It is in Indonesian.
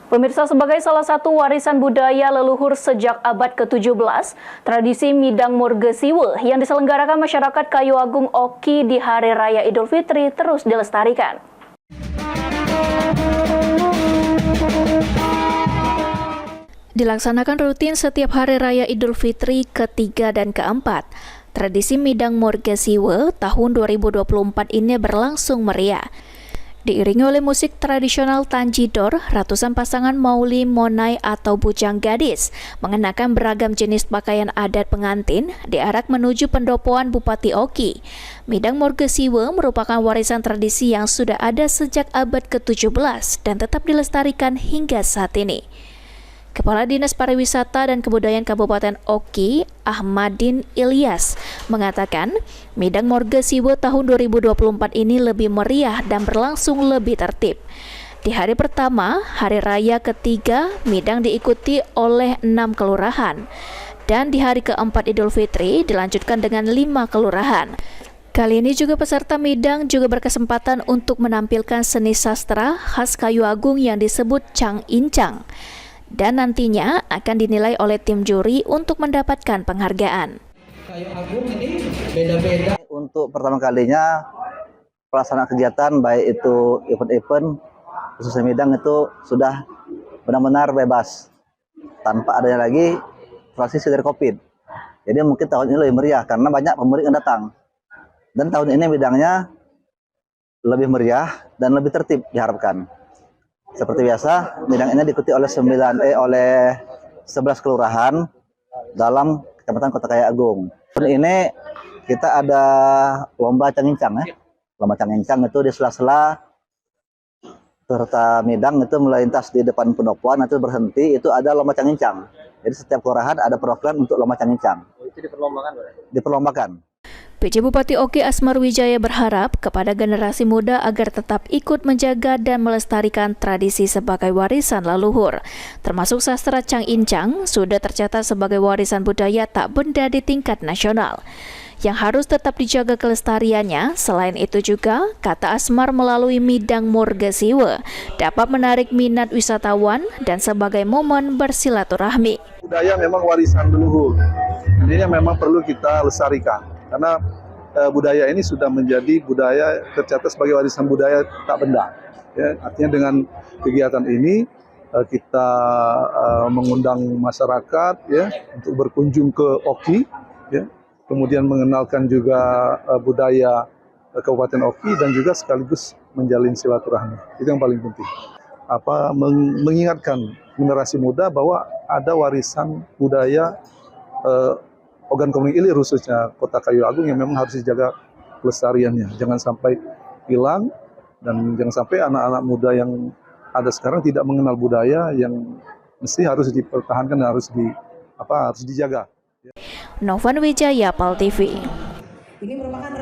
Pemirsa, sebagai salah satu warisan budaya leluhur sejak abad ke-17, tradisi Midang Morgesiwe yang diselenggarakan masyarakat Kayu Agung Oki di Hari Raya Idul Fitri terus dilestarikan. Dilaksanakan rutin setiap Hari Raya Idul Fitri ke-3 dan ke-4. Tradisi Midang Morgesiwe tahun 2024 ini berlangsung meriah. Diiringi oleh musik tradisional Tanjidor, ratusan pasangan mauli, monai atau bujang gadis mengenakan beragam jenis pakaian adat pengantin diarak menuju pendopoan Bupati Oki. Midang Morgesiwe merupakan warisan tradisi yang sudah ada sejak abad ke-17 dan tetap dilestarikan hingga saat ini. Kepala Dinas Pariwisata dan Kebudayaan Kabupaten Oki, Ahmadin Ilyas, mengatakan Midang Morgesiwe tahun 2024 ini lebih meriah dan berlangsung lebih tertib. Di hari pertama, Hari Raya ketiga, Midang diikuti oleh 6 kelurahan. Dan di hari keempat Idul Fitri dilanjutkan dengan 5 kelurahan. Kali ini juga peserta Midang juga berkesempatan untuk menampilkan seni sastra khas Kayu Agung yang disebut Cang Incang. Dan nantinya akan dinilai oleh tim juri untuk mendapatkan penghargaan. Kayu Agung ini beda-beda. Untuk pertama kalinya pelaksanaan kegiatan baik itu event-event khususnya Midang itu sudah benar-benar bebas tanpa adanya lagi transisi dari COVID. Jadi mungkin tahun ini lebih meriah karena banyak pemudik yang datang. Dan tahun ini Midangnya lebih meriah dan lebih tertib diharapkan. Seperti biasa, Midang ini diikuti oleh 11 kelurahan dalam Kecamatan Kota Kayu Agung. Tahun ini kita ada lomba cangincang ya. Lomba cangincang itu di sela-sela peserta Midang itu melintas di depan pendopoan, nanti berhenti, itu ada lomba cangincang. Jadi setiap kelurahan ada perwakilan untuk lomba cangincang. Itu diperlombakan, Pak? Diperlombakan. PJ Bupati Oki Asmar Wijaya berharap kepada generasi muda agar tetap ikut menjaga dan melestarikan tradisi sebagai warisan leluhur. Termasuk sastra Cang Incang sudah tercatat sebagai warisan budaya tak benda di tingkat nasional. Yang harus tetap dijaga kelestariannya, selain itu juga, kata Asmar melalui Midang Morgesiwe, dapat menarik minat wisatawan dan sebagai momen bersilaturahmi. Budaya memang warisan leluhur, ini yang memang perlu kita lestarikan. Karena budaya ini sudah menjadi budaya tercatat sebagai warisan budaya tak benda. Ya, artinya dengan kegiatan ini kita mengundang masyarakat ya untuk berkunjung ke Oki, ya, kemudian mengenalkan juga budaya Kabupaten Oki dan juga sekaligus menjalin silaturahmi. Itu yang paling penting. Mengingatkan generasi muda bahwa ada warisan budaya Ogan Komering Ilir khususnya Kota Kayu Agung yang memang harus dijaga kelestariannya. Jangan sampai hilang dan jangan sampai anak-anak muda yang ada sekarang tidak mengenal budaya yang mesti harus dipertahankan dan harus dijaga. Novan Wijaya, PAL TV. Ini merupakan